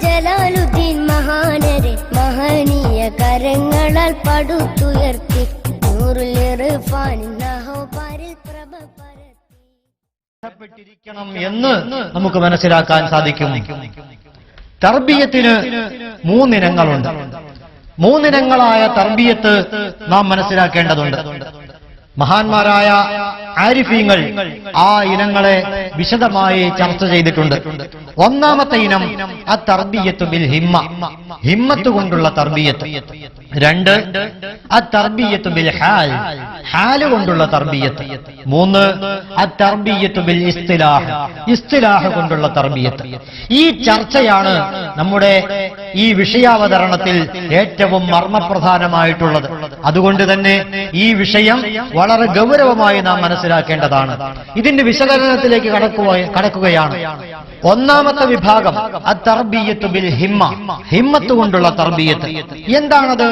ജലാലുദ്ദീൻ മഹാനരെ മഹനീയ കരങ്ങളാൽ പടുത്തുയർത്തി എന്ന് നമുക്ക് മനസ്സിലാക്കാൻ സാധിക്കും. തർബിയത്തിന് മൂന്നിനങ്ങളുണ്ട്. മൂന്നിനങ്ങളായ തർബിയത്ത് നാം മനസ്സിലാക്കേണ്ടതുണ്ട്. മഹാന്മാരായ ആരിഫീങ്ങൾ ആ ഇനങ്ങളെ വിശദമായി ചർച്ച ചെയ്തിട്ടുണ്ട്. ഒന്നാമത്തെ ഇനം അത്തർബിയത്തു ബിൽ ഹിമ്മ, ഹിമ്മത്ത് കൊണ്ടുള്ള തർബിയത്ത്. രണ്ട് അത്തർബിയത്തു ബിൽ ഹാൽ, ഹാല് കൊണ്ടുള്ള തർബിയത്ത്. മൂന്ന് അത്തർബിയത്തു ബിൽ ഇസ്തിലാഹ്, ഇസ്തിലാഹ് കൊണ്ടുള്ള തർബിയത്ത്. ഈ ചർച്ചയാണ് നമ്മുടെ ഈ വിഷയാവതരണത്തിൽ ഏറ്റവും മർമ്മപ്രധാനമായിട്ടുള്ളത്. അതുകൊണ്ട് തന്നെ ഈ വിഷയം വളരെ ഗൗരവമായി നാം മനസ്സിലാക്കേണ്ടതാണ്. ഇതിന്റെ വിശകലനത്തിലേക്ക് കടക്കുകയാണ്. ഒന്നാമത്തെ വിഭാഗം അത്തർബിയത്തു ബിൽ ഹിമ്മ, ഹിമ്മത്ത് കൊണ്ടുള്ള തർബിയത്ത്. എന്താണത്?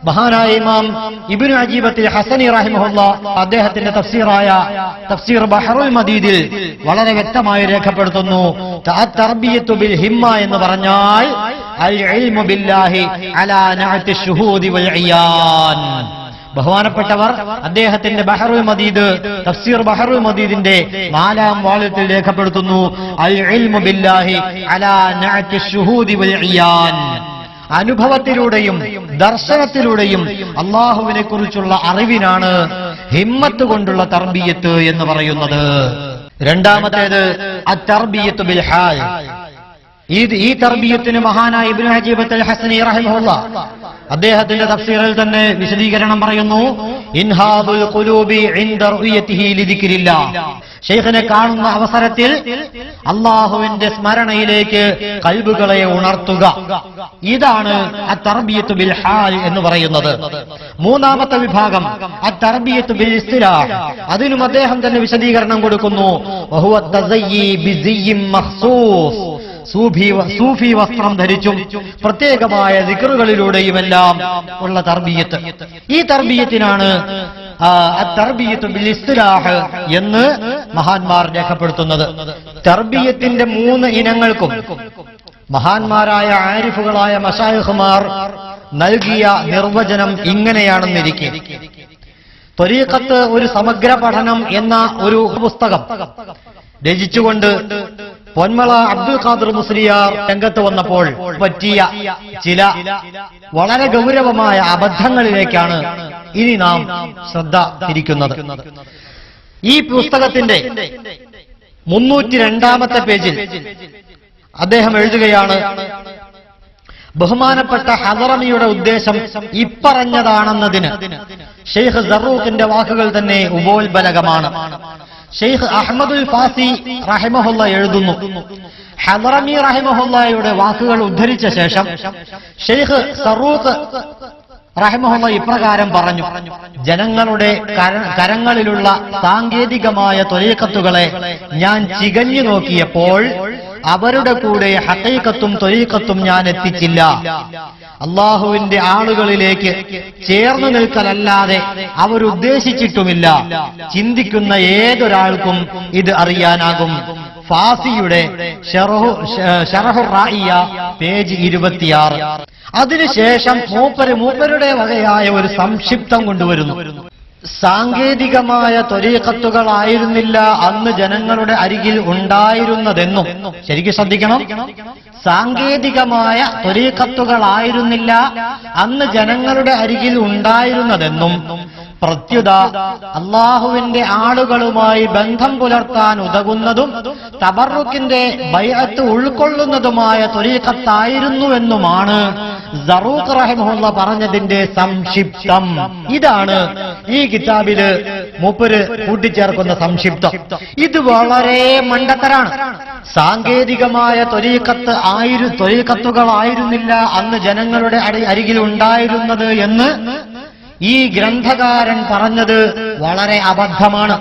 മഹാനായ ഇമാം ഇബ്നു അജീബത്തിൽ ഹസനി റഹിമഹുല്ലാഹ് അദ്ദേഹത്തിന്റെ തഫ്സീറായ തഫ്സീർ ബഹറുൽ മദീദിൽ വളരെ വ്യക്തമായി രേഖപ്പെടുത്തുന്നു, അത്തർബിയത്തു ബിൽ ഹിമ്മ എന്ന് പറഞ്ഞാൽ അൽ ഇൽമു ബില്ലാഹി അലാ നഅത്തി ശുഹൂദി വൽ ഇയാൻ. ബഹുമാനപ്പെട്ടവർ അദ്ദേഹത്തിന്റെ ബഹറുൽ മദീദ്, തഫ്സീർ ബഹറുൽ മദീദിന്റെ 4-ാം വാള്യത്തിൽ രേഖപ്പെടുത്തുന്നു, അൽ ഇൽമു ബില്ലാഹി അലാ നഅത്തി ശുഹൂദി വൽ ഇയാൻ. അനുഭവത്തിലൂടെയും ദർശനത്തിലൂടെയും അള്ളാഹുവിനെ കുറിച്ചുള്ള അറിവിനാണ് ഹിമ്മത്ത് കൊണ്ടുള്ള തർബിയത്ത് എന്ന് പറയുന്നത്. രണ്ടാമത്തേത് അത്തർബിയത്തു ബിൽ ഹാൽ. ഈ തർബിയത്തിന് മഹാനായ ഇബ്നു അജീബത്ത് അൽ ഹസനി റഹിമഹുല്ലാഹ് അദ്ദേഹത്തിന്റെ തഫ്സീറിൽ തന്നെ വിശദീകരണം പറയുന്നു, ഇൻഹാദുൽ ഖുലൂബി ഇൻദ റുയതിഹി ലിദിക്രില്ലാഹ്. ശൈഖിനെ കാണുന്ന അവസരത്തിൽ അല്ലാഹുവിന്റെ സ്മരണയിലേക്ക് ഖൽബുകളെ ഉണർത്തുക. ഇതാണ് അത്തർബിയത്തു ബിൽ ഹാൽ എന്ന് പറയുന്നത്. മൂന്നാമത്തെ വിഭാഗം അത്തർബിയത്തു ബിൽ ഇസ്തിലാഹ്. അതിനും അദ്ദേഹം തന്നെ വിശദീകരണം കൊടുക്കുന്നു, വഹുവ തസയ്യി ബിസിയ്യിൻ മഖ്സൂസ്. സൂഫി വസ്ത്രം ധരിച്ചും പ്രത്യേകമായ ദിക്റുകളിലൂടെയുമെല്ലാം ഉള്ള തർബിയത്ത്. ഈ തർബിയത്തിനാണ് അത്തർബിയത്തു ബിൽ ഇസ്തിലാഹ് എന്ന് മഹാന്മാർ രേഖപ്പെടുത്തുന്നത്. തർബിയത്തിന്റെ 3 ഇനങ്ങൾക്കും മഹാന്മാരായ ആരിഫുകളായ മശായിഖുമാർ നൽകിയ നിർവചനം ഇങ്ങനെയാണെന്നിരിക്കെ, ത്വരീഖത്ത് ഒരു സമഗ്ര പഠനം എന്ന ഒരു പുസ്തകം രചിച്ചുകൊണ്ട് പൊന്മള അബ്ദുൽ ഖാദിർ മുസ്ലിയാർ രംഗത്ത് വന്നപ്പോൾ പറ്റിയ ചില വളരെ ഗൗരവമായ അബദ്ധങ്ങളിലേക്കാണ് ഇനി നാം ശ്രദ്ധ തിരിക്കുന്നത്. ഈ പുസ്തകത്തിന്റെ 302-ാമത്തെ പേജിൽ അദ്ദേഹം എഴുതുകയാണ്, ബഹുമാനപ്പെട്ട ഹദറമിയുടെ ഉദ്ദേശം ഇപ്പറഞ്ഞതാണെന്നതിന് ഷെയ്ഖ് സറൂഖിന്റെ വാക്കുകൾ തന്നെ ഉപോത്ബലകമാണ്. ഷെയ്ഖ് അഹ്മദുൽ ഫാസി റഹിമഹുല്ല എഴുതുന്നു, ഹദറമി റഹിമഹുല്ലയുടെ വാക്കുകൾ ഉദ്ധരിച്ച ശേഷം ഷെയ്ഖ് സറൂഖ് റഹിമഹുല്ല ഇപ്രകാരം പറഞ്ഞു, ജനങ്ങളുടെ കരങ്ങളിലുള്ള സാങ്കേതികമായ ത്വരീഖത്തുകളെ ഞാൻ ചികഞ്ഞു നോക്കിയപ്പോൾ അവരുടെ കൂടെ ഹഖീഖത്തും ത്വരീഖത്തും ഞാൻ എത്തിച്ചില്ല. അള്ളാഹുവിന്റെ ആളുകളിലേക്ക് ചേർന്നു നിൽക്കലല്ലാതെ അവരുദ്ദേശിച്ചിട്ടുമില്ല. ചിന്തിക്കുന്ന ഏതൊരാൾക്കും ഇത് അറിയാനാകും. ഫാസിയുടെ ശറഹുർ റായിയ പേജ് 26. അതിനുശേഷം മൂപ്പരുടെ വകയായ ഒരു സംക്ഷിപ്തം കൊണ്ടുവരുന്നു. സാങ്കേതികമായ ത്വരീഖത്തുകളായിരുന്നില്ല അന്ന് ജനങ്ങളുടെ അരികിൽ ഉണ്ടായിരുന്നതെന്നും, ശരിക്കും ശ്രദ്ധിക്കണം, സാങ്കേതികമായ ത്വരീഖത്തുകളായിരുന്നില്ല അന്ന് ജനങ്ങളുടെ അരികിൽ ഉണ്ടായിരുന്നതെന്നും, പ്രത്യുത അള്ളാഹുവിന്റെ ആളുകളുമായി ബന്ധം പുലർത്താൻ ഉതകുന്നതും തബറുക്കിന്റെ ബൈഅത്ത് ഉൾക്കൊള്ളുന്നതുമായ ത്വരീഖത്തായിരുന്നുവെന്നുമാണ് സറൂഖ് റഹിമഹുല്ലാഹ് പറഞ്ഞതിന്റെ സംക്ഷിപ്തം. ഇതാണ് ഈ കിതാബില് മൂപ്പര് കൂട്ടിച്ചേർക്കുന്ന സംക്ഷിപ്തം. ഇത് വളരെ മണ്ടത്തരാണ്. സാങ്കേതികമായ ത്വരീഖത്തുകളായിരുന്നില്ല അന്ന് ജനങ്ങളുടെ അരികിൽ ഉണ്ടായിരുന്നത് എന്ന് ഈ ഗ്രന്ഥകാരൻ പറഞ്ഞത് വളരെ അബദ്ധമാണ്.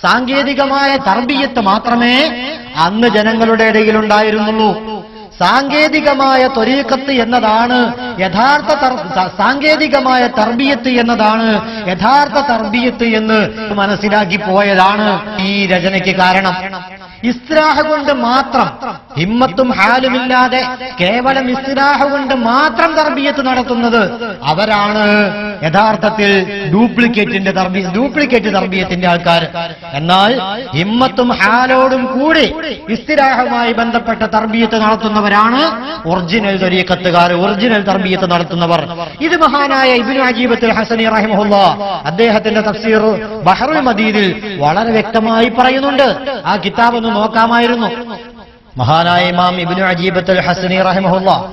സാങ്കേതികമായ തർബിയത്ത് മാത്രമേ അന്ന് ജനങ്ങളുടെ ഇടയിൽ ഉണ്ടായിരുന്നുള്ളൂ. സാങ്കേതികമായ ത്വരീഖത്ത് എന്നതാണ് സാങ്കേതികമായ തർബിയത്ത് എന്നതാണ് യഥാർത്ഥ തർബിയത്ത് എന്ന് മനസ്സിലാക്കി പോയതാണ് ഈ രചനയ്ക്ക് കാരണം. ഇസ്തിറാഹ കൊണ്ട് മാത്രം, ഹിമ്മത്തും ഹാലുമില്ലാതെ കേവലം ഇസ്തിറാഹ കൊണ്ട് മാത്രം തർബിയത്ത് നടത്തുന്നത് അവരാണ് യഥാർത്ഥത്തിൽ ഡ്യൂപ്ലിക്കേറ്റ് തർബിയത്തിന്റെ ആൾക്കാർ. എന്നാൽ ഹിമ്മത്തും ഹാലോടും കൂടി ഇസ്തിറാഹുമായി ബന്ധപ്പെട്ട തർബിയത്ത് നടത്തുന്നവരാണ് ഒറിജിനൽ തരീഖത്തുകാർ, ഒറിജിനൽ തർബിയത്ത് നടത്തുന്നവർ. ഇത് മഹാനായ ഇബ്നു അജീബത്തുൽ ഹസനി റഹിമഹുല്ലാഹ് അദ്ദേഹത്തിന്റെ തഫ്സീർ ബഹറുൽ മദീദിൽ വളരെ വ്യക്തമായി പറയുന്നുണ്ട്. ആ കിതാബ് ഒന്ന് നോക്കാമായിരുന്നു. മഹാനായ ഇമാം ഇബ്നു അജീബത്തുൽ ഹസനി റഹിമഹുല്ലാഹ്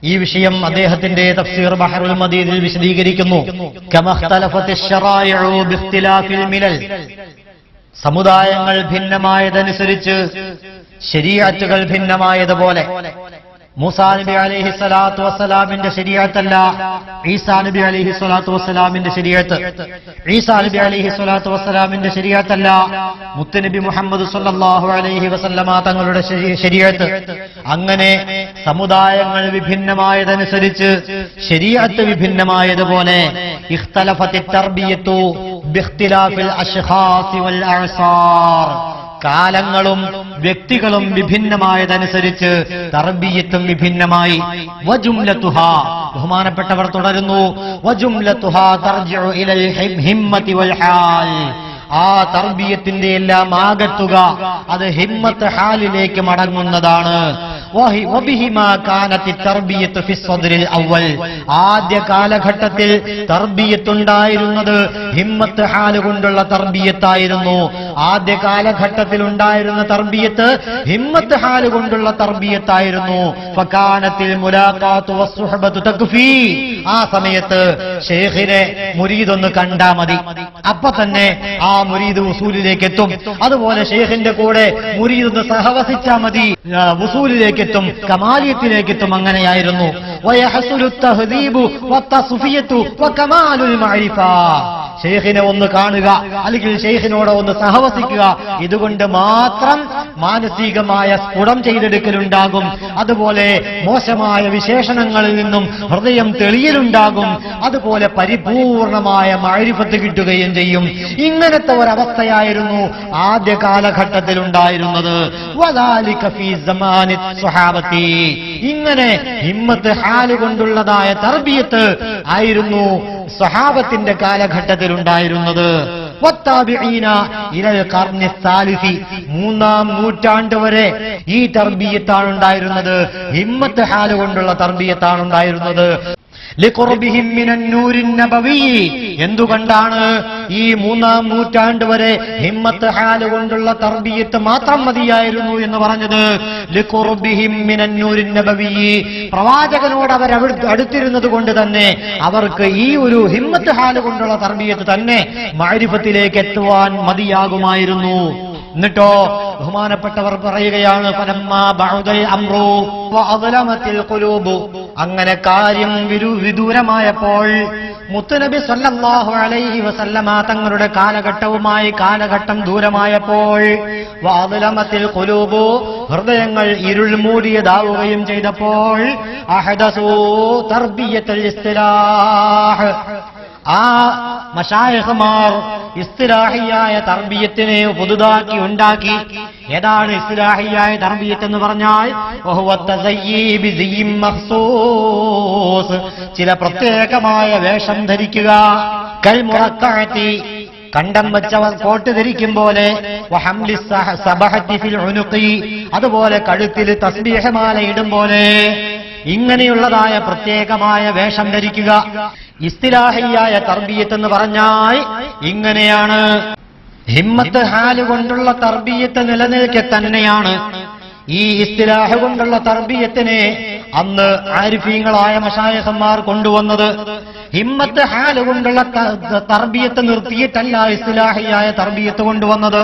ഈ വിഷയം അദ്ദേഹത്തിന്റെ തഫ്സീർ ബഹറുൽ മദീദിൽ വിശദീകരിക്കുന്നു. കമഖ്തലഫത്തിശ് ശറായിഉ ബിഖ്തിലാഫിൽ മിലൽ, സമുദായങ്ങൾ ഭിന്നമായതനുസരിച്ച് ശരീഅത്തുകൾ ഭിന്നമായതുപോലെ മൂസാ നബി അലൈഹി സ്വലാത്തു വസ്സലാമിന്റെ ശരീഅത്തല്ല ഈസാ നബി അലൈഹി സ്വലാത്തു വസ്സലാമിന്റെ ശരീഅത്ത്, ഈസാ നബി അലൈഹി സ്വലാത്തു വസ്സലാമിന്റെ ശരീഅത്തല്ല മുത്തുനബി മുഹമ്മദ് സ്വല്ലല്ലാഹു അലൈഹി വസല്ലമ തങ്ങളുടെ ശരീഅത്ത്. അങ്ങനെ സമുദായങ്ങൾ വിഭിന്നമായതനുസരിച്ച് ശരീഅത്ത് വിഭിന്നമായതുപോലെ ഇഖ്തലഫത്തിത് തർബിയത്തു ബിഖ്തിലാഫിൽ അശ്ഖാസ് വൽ അഅ്സാർ, കാലങ്ങളും വ്യക്തികളും വിഭിന്നമായതനുസരിച്ച് തർബിയത്തും വിഭിന്നമായി. വജുംലതുഹാ, ബഹുമാനപ്പെട്ടവർ തുടരുന്നു, വജുംലതുഹാ തർജിഉ ഇലൽ ഹിമ്മത്തി വൽ ഹാൽ, ആ തർബിയത്തിന്റെ എല്ലാം ആകത്തുക അത് ഹിമ്മത്ത് ഹാലിലേക്ക് മടങ്ങുന്നതാണ്. ആദ്യ കാലഘട്ടത്തിൽ തർബിയത്തുണ്ടായിരുന്നത് ഹിമ്മത്ത് ഹാല് കൊണ്ടുള്ള തർബിയത്തായിരുന്നു. ആദ്യ കാലഘട്ടത്തിൽ ഉണ്ടായിരുന്ന തർബിയത്ത് ഹിമ്മത്ത് ഹാല് കൊണ്ടുള്ള തർബിയത്തായിരുന്നു. ഫകാനത്തിൽ മുലാഖാത്തു വസ്സുഹബത്തു തക്ഫി, ആ സമയത്ത് ശൈഖിനെ മുരീദൊന്ന് കണ്ടാ മതി, അപ്പൊ തന്നെ ആ മുരീദ് വസൂലിലേക്ക് എത്തും. അതുപോലെ ശൈഖിന്റെ കൂടെ മുരീദൊന്ന് സഹവസിച്ചാ മതി, വസൂലിലേക്ക് എത്തും, കമാലിയത്തിലേക്ക് എത്തും. അങ്ങനെയായിരുന്നു. ശൈഖിനെ ഒന്ന് കാണുക, അല്ലെങ്കിൽ ശൈഖിനോട് ഒന്ന് സഹവസിക്കുക, ഇതുകൊണ്ട് മാത്രം മാനസികമായ സ്ഫുടം ചെയ്തെടുക്കലുണ്ടാകും. അതുപോലെ മോശമായ വിശേഷണങ്ങളിൽ നിന്നും ഹൃദയം തെളിയലുണ്ടാകും. അതുപോലെ പരിപൂർണമായ മഅരിഫത്ത് കിട്ടുകയും ചെയ്യും. ഇങ്ങനത്തെ ഒരവസ്ഥയായിരുന്നു ആദ്യ കാലഘട്ടത്തിൽ ഉണ്ടായിരുന്നത്. ഇങ്ങനെ ഹിമ്മത്ത് ഹാല് കൊണ്ടുള്ളതായ തർബിയത്ത് ആയിരുന്നു സ്വഹാബത്തിന്റെ കാലഘട്ടത്തിൽ ഉണ്ടായിരുന്നത്. മൂന്നാം നൂറ്റാണ്ട് വരെ ഈ തർബിയത്താണ് ഉണ്ടായിരുന്നത്, ഹിമ്മത്ത് ഹാല് കൊണ്ടുള്ള തർബിയത്താണ് ഉണ്ടായിരുന്നത്. എന്തുകൊണ്ടാണ് ഈ മൂന്നാം നൂറ്റാണ്ട് വരെ ഹിമ്മത്ത് ഹാല് കൊണ്ടുള്ള തർബിയത്ത് മാത്രം മതിയായിരുന്നു എന്ന് പറഞ്ഞത്? പ്രവാചകനോട് അവർ അടുത്തിരുന്നത് കൊണ്ട് തന്നെ അവർക്ക് ഈ ഒരു ഹിമ്മത്ത് ഹാല് കൊണ്ടുള്ള തർബിയത്ത് തന്നെ മഅരിഫത്തിലേക്ക് എത്തുവാൻ മതിയാകുമായിരുന്നു. എന്നിട്ടോ ബഹുമാനപ്പെട്ടവർ പറയുകയാണ്, അങ്ങനെ കാര്യം വിദൂരമായപ്പോൾ മുത്തുനബി സല്ലല്ലാഹു അലൈഹി വസല്ലമ തങ്ങളുടെ കാലഘട്ടം ദൂരമായപ്പോൾ വഅദ്ലമത്തിൽ ഖുലൂബു, ഹൃദയങ്ങൾ ഇരുൾ മൂടിയതാവുകയും ചെയ്തപ്പോൾ അഹദസു തർബിയത്തുൽ ഇസ്തിലാഹ്, ആ മശായിഖുമാർ ഇസ്തിലാഹിയായ തർബിയത്തിനെ പുതുതാക്കി ഉണ്ടാക്കി. ഏതാണ് ഇസ്തിലാഹിയായ തർബിയത്ത് എന്ന് പറഞ്ഞാൽ? ചില പ്രത്യേകമായ വേഷം ധരിക്കുക. കൽ മുറക്കഅത്തി, കണ്ടം വെച്ചവർ കോട്ട് ധരിക്കും പോലെ, അതുപോലെ കഴുത്തിൽ തസ്ബീഹ് മാല ഇടും പോലെ, ഇങ്ങനെയുള്ളതായ പ്രത്യേകമായ വേഷം ധരിക്കുക. ഇസ്തിലാഹിയായ തർബിയത്ത് എന്ന് പറഞ്ഞാൽ ഇങ്ങനെയാണ്. ഹിമ്മത്ത് ഹാല് കൊണ്ടുള്ള തർബിയത്ത് നിലനിൽക്കെ തന്നെയാണ് ഈ ഇസ്തിലാഹ് കൊണ്ടുള്ള തർബിയത്തിനെ അന്ന് ആരിഫീങ്ങളായ മശായിഖന്മാർ കൊണ്ടുവന്നത്. ഹിമ്മത്ത് ഹാല് കൊണ്ടുള്ള തർബിയത്ത് നിർത്തിയിട്ടല്ല ഇസ്തിലാഹിയായ തർബിയത്ത് കൊണ്ടുവന്നത്.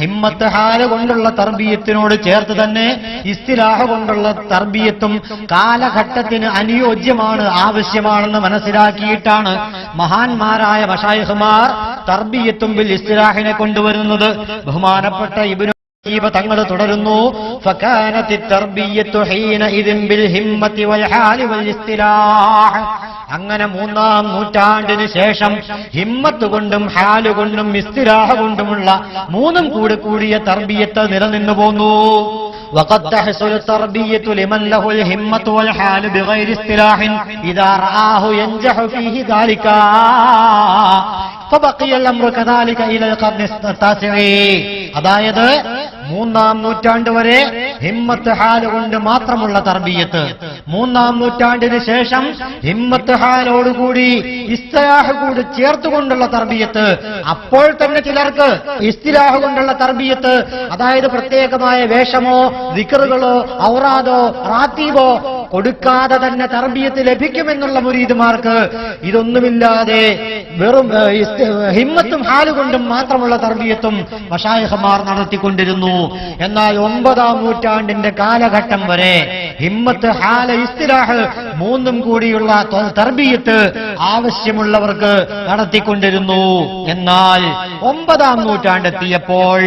ഹിമ്മത്ത് ഹാല് കൊണ്ടുള്ള തർബിയത്തിനോട് ചേർത്ത് തന്നെ ഇസ്തിലാഹ് കൊണ്ടുള്ള തർബിയത്തും കാലഘട്ടത്തിന് അനുയോജ്യമാണ്, ആവശ്യമാണെന്ന് മനസ്സിലാക്കിയിട്ടാണ് മഹാന്മാരായ മശായിഖുമാർ തർബിയത്തും ബിൽ ഇസ്തിലാഹിനെ കൊണ്ടുവരുന്നത്. ബഹുമാനപ്പെട്ട ഇബ്നു തങ്ങൾ തുടരുന്നു, ഫകാനത്തി തർബിയത്തു ഹീനഇദിൻ ബിൽ ഹിമ്മത്തി വൽ ഹാലി വൽ ഇസ്തിലാഹ്. അങ്ങനെ 3-ാം നൂറ്റാണ്ടിന് ശേഷം ഹിമ്മത്ത് കൊണ്ടും ഹാല് കൊണ്ടും ഇസ്തിലാഹ കൊണ്ടുമുള്ള മൂന്നും കൂടിയ തർബിയത്ത് നിലനിന്നു പോന്നു. وقد تحصل التربية لمن له الهمة والحال بغير اصطلاح إذا رآه ينجح فيه ذلك فبقي الأمر كذلك إلى القرن التاسع. അതായത് 3-ാം നൂറ്റാണ്ട് വരെ ഹിമ്മത്ത് ഹാല് കൊണ്ട് മാത്രമുള്ള തർബിയത്ത്, 3-ാം നൂറ്റാണ്ടിന് ശേഷം ഹിമ്മത്ത് ഹാലോടുകൂടി ഇസ്തിലാഹ് കൂടി ചേർത്തുകൊണ്ടുള്ള തർബിയത്ത്. അപ്പോൾ തന്നെ ചിലർക്ക് ഇസ്തിലാഹ് കൊണ്ടുള്ള തർബിയത്ത്, അതായത് പ്രത്യേകമായ വേഷമോ ദിക്റുകളോ ഔറാദോ റാത്തീബോ കൊടുക്കാതെ തന്നെ തർബിയത്ത് ലഭിക്കുമെന്നുള്ള മുരീദുമാർക്ക് ഇതൊന്നുമില്ലാതെ വെറും ഹിമ്മത്തും ഹാലുകൊണ്ടും മാത്രമുള്ള തർബിയത്തും മശായിഖുമാർ നടത്തിക്കൊണ്ടിരുന്നു. എന്നാൽ 9-ാം നൂറ്റാണ്ടിന്റെ കാലഘട്ടം വരെ ഹിമ്മത്ത് ഹാല് ഇസ്തിലാഹ് മൂന്നും കൂടിയുള്ള തർബിയത്ത് ആവശ്യമുള്ളവർക്ക് നടത്തിക്കൊണ്ടിരുന്നു. എന്നാൽ 9-ാം നൂറ്റാണ്ടെത്തിയപ്പോൾ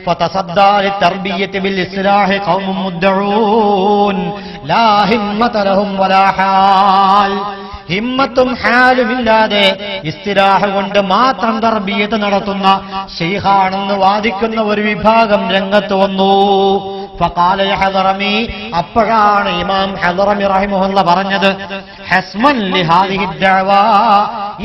فتصدى للتربية بالإصلاح قوم مدعون لا همة لهم ولا حال. ഹിമ്മത്തും ഹാലുമില്ലാതെ ഇസ്തിലാഹ് കൊണ്ട് മാത്രം തർബിയത്ത് നടത്തുന്ന ശൈഖാണെന്ന് വാദിക്കുന്ന ഒരു വിഭാഗം രംഗത്ത് വന്നു. ഫഖാല ഹദറമി, അപ്പോഴാണ് ഇമാം ഹദറമി റഹിമഹുല്ലാഹ് പറഞ്ഞത്, ഹസ്മൻ ലിഹാദിഹി ദഅവ,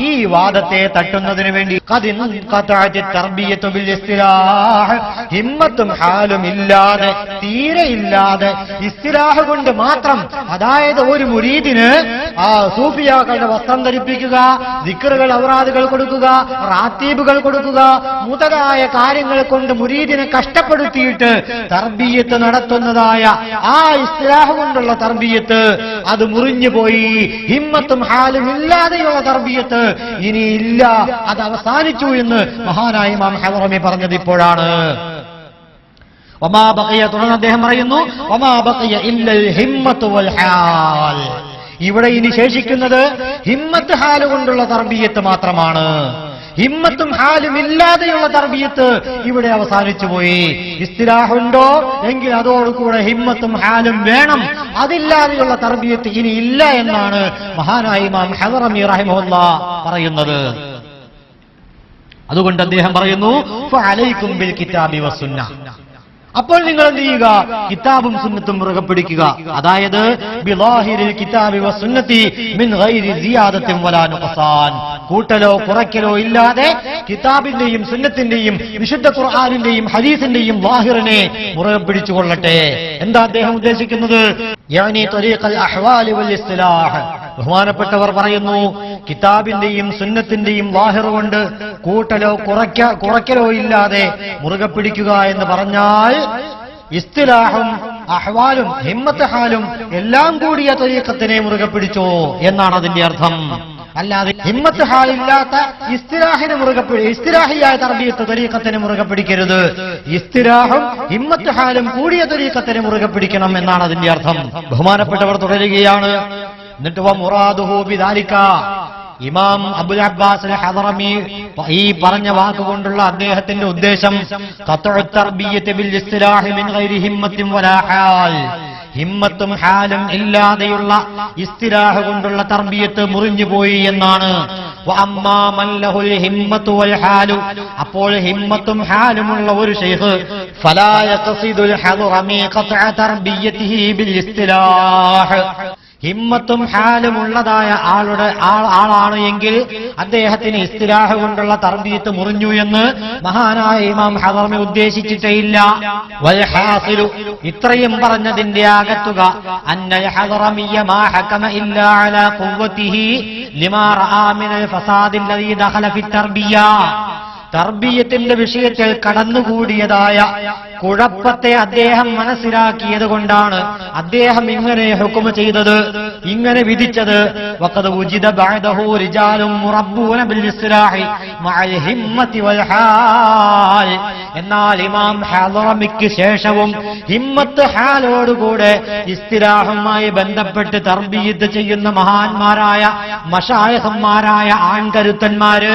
ഈ വാദത്തെ തട്ടുന്നതിന് വേണ്ടി ഖദിൻ ഖതഅതി തർബിയത്തു ബിൽ ഇസ്തിലാഹ്, ഹിമ്മത്തും ഹാലും ഇല്ലാതെ തീരെ ഇല്ലാതെ ഇസ്തിലാഹ് കൊണ്ട് മാത്രം, അതായത് ഒരു മുരീദിന് സൂഫിയാക്കളുടെ വസ്ത്രം ധരിപ്പിക്കുക, ദിക്റുകൾ ഔറാദുകൾ കൊടുക്കുക, റാത്തീബുകൾ കൊടുക്കുക മുതലായ കാര്യങ്ങൾ കൊണ്ട് മുരീദിനെ കഷ്ടപ്പെടുത്തിയിട്ട് തർബിയത്ത് നടത്തുന്നതായ ആ ഇസ്തിലാഹ് കൊണ്ടുള്ള തർബിയത്ത് അത് മുറിഞ്ഞുപോയി. ഹിമ്മത്തും ഹാലും ഇല്ലാതെയുള്ള തർബിയത്ത് ഇനിയില്ല, അത് അവസാനിച്ചു എന്ന് മഹാനായ ഇമാം ഹദറമി പറഞ്ഞത് ഇപ്പോഴാണ്. വമാ ബഖിയ, തുടർന്ന് അദ്ദേഹം പറയുന്നു, വമാ ബഖിയ ഇല്ലൽ ഹിമ്മത്തു വൽ ഹാൽ, ഇവിടെ ഇനി ശേഷിക്കുന്നത് ഹിമ്മത്ത് ഹാല് കൊണ്ടുള്ള തർബിയത്ത് മാത്രമാണ്. ഹിമ്മത്തും ഹാലും ഇല്ലാതെയുള്ള തർബിയത്ത് ഇവിടെ അവസാനിച്ചു പോയി. ഇസ്തിലാഹുണ്ടോ എങ്കിൽ അതോടുകൂടെ ഹിമ്മത്തും ഹാലും വേണം, അതില്ലാതെയുള്ള തർബിയത്ത് ഇനി ഇല്ല എന്നാണ് മഹാനായ ഇമാം ഹദറമി റഹിമഹുല്ലാഹ് പറയുന്നത്. അതുകൊണ്ട് അദ്ദേഹം പറയുന്നു, ഫഅലൈക്കും ബിൽ കിതാബി വസ്സുന്ന, അപ്പോൾ നിങ്ങൾ എന്ത് ചെയ്യുക, കിതാബും സുന്നത്തും മുറുകെ പിടിക്കുക. അതായത് ബിളാഹിരിൽ കിതാബി വസ്സുന്നതി മിൻ ഗൈരി സിയാദത്തിൻ വലാ നുഖ്സാൻ, കൂട്ടലോ കുറയ്ക്കലോ ഇല്ലാതെ കിതാബിന്റെയും സുന്നത്തിന്റെയും വിശുദ്ധ ഖുർആനിന്റെയും ഹദീസിന്റെയും ലാഹിറിനെ മുറുകെ പിടിച്ചുകൊള്ളട്ടെ. എന്താ അദ്ദേഹം ഉദ്ദേശിക്കുന്നത്? യാനി ത്വരീഖൽ അഹ്വാലി വൽ ഇസ്തിലാഹ്, ബഹുമാനപ്പെട്ടവർ പറയുന്നു, കിതാബിന്റെയും സുന്നത്തിന്റെയും ലാഹിർ കൊണ്ട് കൂട്ടലോ കുറയ്ക്കലോ ഇല്ലാതെ മുറുകെ പിടിക്കുക എന്ന് പറഞ്ഞാൽ ഇസ്തിലാഹും അഹ്വാലും ഹിമ്മത്ത് ഹാലും എല്ലാം കൂടിയ ത്വരീഖത്തിനെ മുറുകെ പിടിച്ചോ എന്നാണ് അതിന്റെ അർത്ഥം. അല്ലാതെ ഹിമ്മത്ത് ഹാലില്ലാത്ത ഇസ്തിലാഹിയായ തർബിയത്ത് ത്വരീഖത്തിനെ മുറുകെ പിടിക്കരുത്. ഇസ്തിലാഹും ഹിമ്മത്ത് ഹാലും കൂടിയ ത്വരീഖത്തിനെ മുറുകെ പിടിക്കണം എന്നാണ് അതിന്റെ അർത്ഥം. ബഹുമാനപ്പെട്ടവർ തുടരുകയാണ്. എന്നിട്ട് മുറാദുഹു ബിദാലിക, ഇമാം അബുൽ അബ്ബാസ് ഹദറമി ഈ പറഞ്ഞ വാക്കുകൊണ്ടുള്ള അദ്ദേഹത്തിന്റെ ഉദ്ദേശം ഖത്ഉ തർബിയത്ത് ബിൽ ഇസ്തിലാഹി മിൻ ഗൈരി ഹിമ്മത്തിൻ വലാ ഹാൽ, ഹിമ്മത്തും ഹാലും ഇല്ലാതെയുള്ള ഇസ്തിലാഹ് കൊണ്ടുള്ള തർബിയത്ത് മുറിഞ്ഞുപോയി എന്നാണ്. വഅമ്മാ മൻ ലഹുൽ ഹിമ്മത്തു വൽ ഹാലു, അപ്പോൾ ഹിമ്മത്തും ഹാലുമുള്ള ഒരു ശൈഖ് ഫലാ യഖ്സിദുൽ ഹദറമി ഖത്അ തർബിയതിഹി ബിൽ ഇസ്തിലാഹ്, ഹിമ്മത്തും ഹാലും ഉള്ളതായ ആളാണ് എങ്കിൽ അദ്ദേഹത്തിന് ഇസ്തിലാഹ് കൊണ്ടുള്ള തർബിയത്ത് മുറിഞ്ഞു എന്ന് മഹാനായ ഇമാം ഹദറമി ഉദ്ദേശിച്ചിട്ടേ ഇല്ല. വൽ ഹാസിലു, ഇത്രയും പറഞ്ഞതിന്റെ ആകത്തുക അന്നൽ ഹദറമിയ മാ ഹകമ ഇല്ലാ അലാ ഖുവ്വതിഹി ലിമാ റആ മിനൽ ഫസാദി അല്ലദീ ദഖല ഫി തർബിയ, തർബിയത്തിന്റെ വിഷയത്തിൽ കടന്നുകൂടിയതായ കുഴപ്പത്തെ അദ്ദേഹം മനസ്സിലാക്കിയത് കൊണ്ടാണ് അദ്ദേഹം ഇങ്ങനെ ഹുക്മ ചെയ്തത്, ഇങ്ങനെ വിധിച്ചത്. വഖദ് ഉജിദ ബഅദഹു റിജാലും മുറബ്ബൂന ബിൽ ഇസ്തിലാഹി മഅൽ ഹിമ്മത്തി വൽ ഹാൽ, എന്നാൽ ഇമാം ഹളറമിക്ക് ശേഷവും ഹിമ്മത്ത് ഹാലോടുകൂടെ ഇസ്തിരാഹുമായി ബന്ധപ്പെട്ട് തർബീയത്ത് ചെയ്യുന്ന മഹാന്മാരായ മശായിഖന്മാരായ ആൺകരുത്തന്മാര്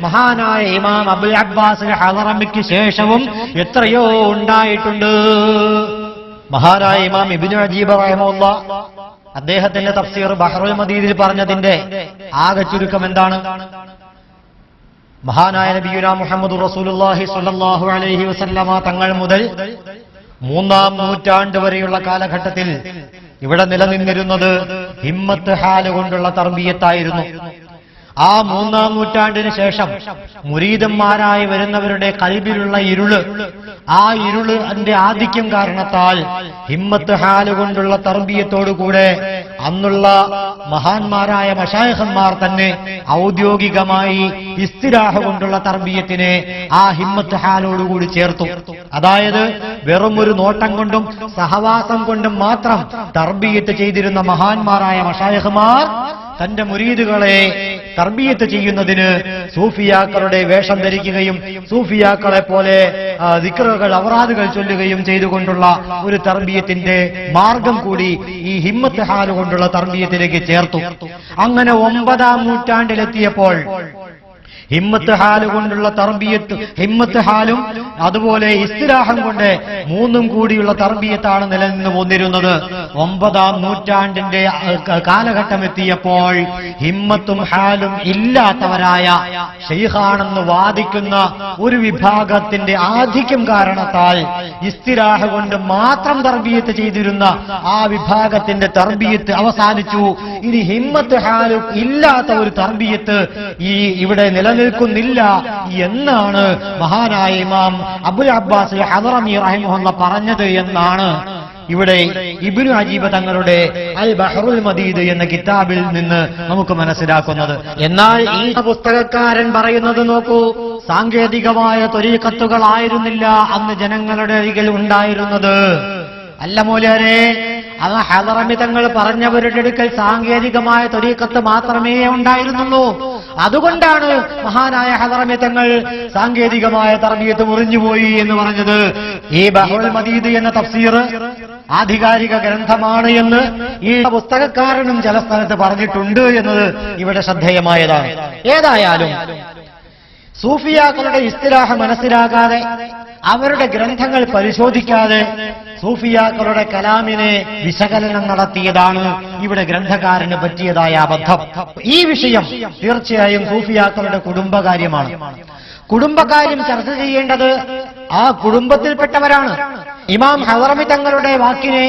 മഹാനായ ഇമാം അബുൽ അബ്ബാസ് ഹളറമിക്ക് ശേഷവും എത്രയോ ഉണ്ടായിട്ടുണ്ട്. മഹാനായ ഇമാം ഇബ്നു അജീബ് റഹിമഹുല്ലാഹ് അദ്ദേഹത്തിന്റെ തഫ്സീർ ബഹ്റുൽ മദീദിൽ പറഞ്ഞതിന്റെ ആകെ ചുരുക്കം എന്താണ്? മഹാനായ നബിയുനാ മുഹമ്മദുർ റസൂലുള്ളാഹി സ്വല്ലല്ലാഹു അലൈഹി വസല്ലമ തങ്ങൾ മുതൽ 3-ാം നൂറ്റാണ്ട് വരെയുള്ള കാലഘട്ടത്തിൽ ഇവിടെ നിലനിന്നിരുന്നത് ഹിമ്മത്ത് ഹാല് കൊണ്ടുള്ള തർബിയത്തായിരുന്നു. ആ 3-ാം നൂറ്റാണ്ടിന് ശേഷം മുരീദന്മാരായി വരുന്നവരുടെ ഖൽബിലുള്ള ഇരുള്, ആ ഇരുള് അതിന്റെ ആധിക്യം കാരണത്താൽ ഹിമ്മത്ത് ഹാല് കൊണ്ടുള്ള തർബിയത്തോടുകൂടെ അന്നുള്ള മഹാന്മാരായ മശായിഖന്മാർ തന്നെ ഔദ്യോഗികമായി ഇസ്തിരാഹ കൊണ്ടുള്ള തർബിയത്തിനെ ആ ഹിമ്മത്ത് ഹാലോടുകൂടി ചേർത്തു. അതായത് വെറും ഒരു നോട്ടം കൊണ്ടും സഹവാസം കൊണ്ടും മാത്രം തർബിയത്ത് ചെയ്തിരുന്ന മഹാന്മാരായ മശായിഖന്മാർ തന്റെ മുരീദുകളെ തർബിയത്ത് ചെയ്യുന്നതിന് സൂഫിയാക്കളുടെ വേഷം ധരിക്കുകയും സൂഫിയാക്കളെ പോലെ ദിക്റുകൾ അവറാദുകൾ ചൊല്ലുകയും ചെയ്തുകൊണ്ടുള്ള ഒരു തർബിയത്തിന്റെ മാർഗം കൂടി ഈ ഹിമ്മത്ത് ഹാല് കൊണ്ടുള്ള തർബിയത്തിലേക്ക് ചേർത്തു. അങ്ങനെ 9-ാം നൂറ്റാണ്ടിലെത്തിയപ്പോൾ ഹിമ്മത്ത് ഹാല് കൊണ്ടുള്ള തർബിയത്ത്, ഹിമ്മത്ത് ഹാലും അതുപോലെ ഇസ്തിരാഹം കൊണ്ട് 3ഉം കൂടിയുള്ള തർബിയത്താണ് നിലനിന്ന് പോന്നിരുന്നത്. 9-ാം നൂറ്റാണ്ടിന്റെ കാലഘട്ടം എത്തിയപ്പോൾ ഹിമ്മത്തും ഹാലും ഇല്ലാത്തവരായ ശൈഖാണെന്ന് വാദിക്കുന്ന ഒരു വിഭാഗത്തിന്റെ ആധിക്യം കാരണത്താൽ ഇസ്തിരാഹ കൊണ്ട് മാത്രം തർബിയത്ത് ചെയ്തിരുന്ന ആ വിഭാഗത്തിന്റെ തർബിയത്ത് അവസാനിച്ചു. ഇനി ഹിമ്മത്ത് ഹാലും ഇല്ലാത്ത ഒരു തർബിയത്ത് ഇവിടെ നിൽക്കുന്നില്ല എന്നാണ് മഹാനായ ഇമാം അബുൽ അബ്ബാസ് ഹളറമി റഹിമഹുല്ലാഹ് പറഞ്ഞത് എന്നാണ് ഇവിടെ ഇബ്നു അജീബ് തങ്ങളുടെ അൽ ബഹ്റുൽ മദീദ് എന്ന കിതാബിൽ നിന്ന് നമുക്ക് മനസ്സിലാക്കുന്നത്. എന്നാൽ ഈ പുസ്തകക്കാരൻ പറയുന്നത് നോക്കൂ, സാങ്കേതികമായ ത്വരീഖത്തുകളായിരുന്നില്ല അന്ന് ജനങ്ങളുടെ അരികിൽ ഉണ്ടായിരുന്നത്. അല്ല മൗലവരെ, അത് ഹളറമി തങ്ങൾ പറഞ്ഞവരുടെ അടുക്കൽ സാങ്കേതികമായ ത്വരീഖത്ത് മാത്രമേ ഉണ്ടായിരുന്നുള്ളൂ. അതുകൊണ്ടാണ് മഹാനായ ഹളറമി തങ്ങൾ സാങ്കേതികമായ തർബിയത്ത് മുറിഞ്ഞുപോയി എന്ന് പറഞ്ഞത്. ഈ ബഹ്റുൽ മദീദ് എന്ന തഫ്സീർ ആധികാരിക ഗ്രന്ഥമാണ് എന്ന് ഈ പുസ്തകക്കാരനും ചില സ്ഥലത്ത് പറഞ്ഞിട്ടുണ്ട് എന്നത് ഇവിടെ ശ്രദ്ധേയമായതാണ്. ഏതായാലും സൂഫിയാക്കളുടെ ഇസ്തിലാഹ മനസ്സിലാകാതെ അവരുടെ ഗ്രന്ഥങ്ങൾ പരിശോധിക്കാതെ സൂഫിയാക്കളുടെ കലാമിനെ വിശകലനം നടത്തിയതാണ് ഇവിടെ ഗ്രന്ഥകാരന് പറ്റിയതായ അബദ്ധം. ഈ വിഷയം തീർച്ചയായും സൂഫിയാക്കളുടെ കുടുംബകാര്യമാണ്. കുടുംബകാര്യം ചർച്ച ചെയ്യേണ്ടത് ആ കുടുംബത്തിൽപ്പെട്ടവരാണ്. ഇമാം ഹളറമി തങ്ങളുടെ വാക്കിനെ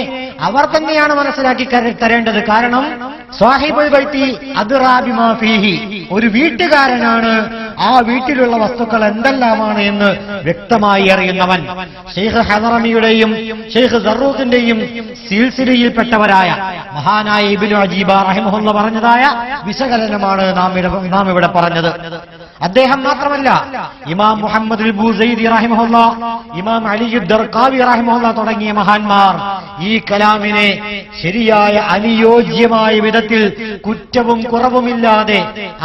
അവർ തന്നെയാണ് മനസ്സിലാക്കി തരേണ്ടത്. കാരണം സ്വാഹിബുൽ ബൈത്തി അദ്റാ ബിമാ ഫീഹി, ഒരു വീട്ടുകാരനാണ് ആ വീട്ടിലുള്ള വസ്തുക്കൾ എന്തെല്ലാമാണ് എന്ന് വ്യക്തമായി അറിയുന്നവൻ. ഷെയ്ഖ് ഹളറമിയുടെയും ഷെയ്ഖ് സറൂഖിന്റെയും സിൽസിലയിൽപ്പെട്ടവരായ മഹാനായ ഇബ്നു അജീബ റഹിമഹുല്ലാഹ് പറഞ്ഞതായ വിശകലനമാണ് നാം ഇവിടെ പറഞ്ഞത്. അദ്ദേഹം മാത്രമല്ല, ഇമാം മുഹമ്മദ് അൽ ബൂസൈദി റഹിമഹുല്ലാഹ്, ഇമാം അലി ദർഖാവി റഹിമഹുല്ലാഹ് തുടങ്ങിയ മഹാന്മാർ ഈ കലാമിനെ ശരിയായ അനുയോജ്യമായ വിധത്തിൽ കുറ്റവും കുറവുമില്ലാതെ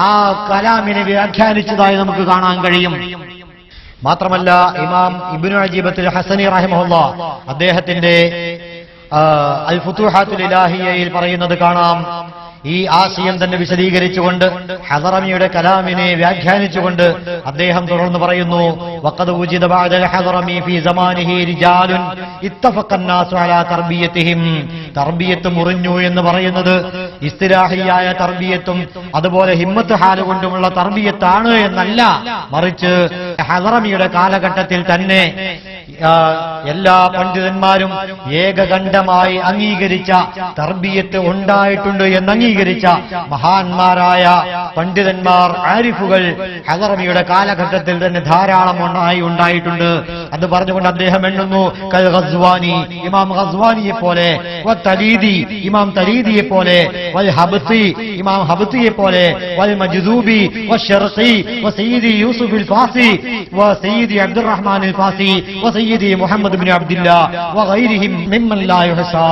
ആ കലാമിനെ വ്യാഖ്യാനിച്ചതായി നമുക്ക് കാണാൻ കഴിയും. മാത്രമല്ല ഇമാം ഇബ്നു അജീബത്തുൽ ഹസനി റഹിമഹുല്ലാഹ് അദ്ദേഹത്തിന്റെ അൽ ഫുതുഹാത്തുൽ ഇലാഹിയയിൽ പറയുന്നത് കാണാം. ഈ ആശയം തന്നെ വിശദീകരിച്ചുകൊണ്ട് ഹളറമിയുടെ കലാമിനെ വ്യാഖ്യാനിച്ചുകൊണ്ട് അദ്ദേഹം തുടർന്ന് പറയുന്നു, വഖദ് വുജിദ ബഅദൽ ഹളറമി ഫീ സമാനിഹി റിജാലുൻ ഇത്തഫഖ അന്നാസു അലാ തർബിയതിഹിം. തർബിയത്ത് മുറിഞ്ഞു എന്ന് പറയുന്നത് ഇസ്തിലാഹിയായ തർബിയത്തും അതുപോലെ ഹിമ്മത്ത് ഹാല് കൊണ്ടുമുള്ള തർബിയത്താണ് എന്നല്ല, മറിച്ച് ഹളറമിയുടെ കാലഘട്ടത്തിൽ തന്നെ എല്ലാ പണ്ഡിതന്മാരും ഏകകണ്ഠമായി അംഗീകരിച്ച തർബിയത്ത് ഉണ്ടായിട്ടുണ്ട് എന്ന് അംഗീകരിച്ച മഹാന്മാരായ പണ്ഡിതന്മാർ, ആരിഫുകൾ ഹളറമിയുടെ കാലഘട്ടത്തിൽ തന്നെ ധാരാളം ഉണ്ടായിട്ടുണ്ട്. അത് പറഞ്ഞുകൊണ്ട് അദ്ദേഹം എണ്ണുന്നു, കൽ ഗസ്വാനി, ഇമാം ഗസ്വാനിയെ പോലെ, വത്തലീദി, ഇമാം തലീദിയെ പോലെ, വൽ ഹബ്തി, ഇമാം ഹബ്തിയെ പോലെ, വൽ മജ്ദൂബി, വശർഖി, വസയ്യിദി യൂസുഫ് അൽ ഫാസി, വസയ്യിദി അബ്ദുറഹ്മാൻ അൽ ഫാസി, വസയ്യിദി മുഹമ്മദ് ഇബ്നു അബ്ദില്ലാ വഗൈരിഹിം മിമ്മൻ ലാ യുഹ്സാ.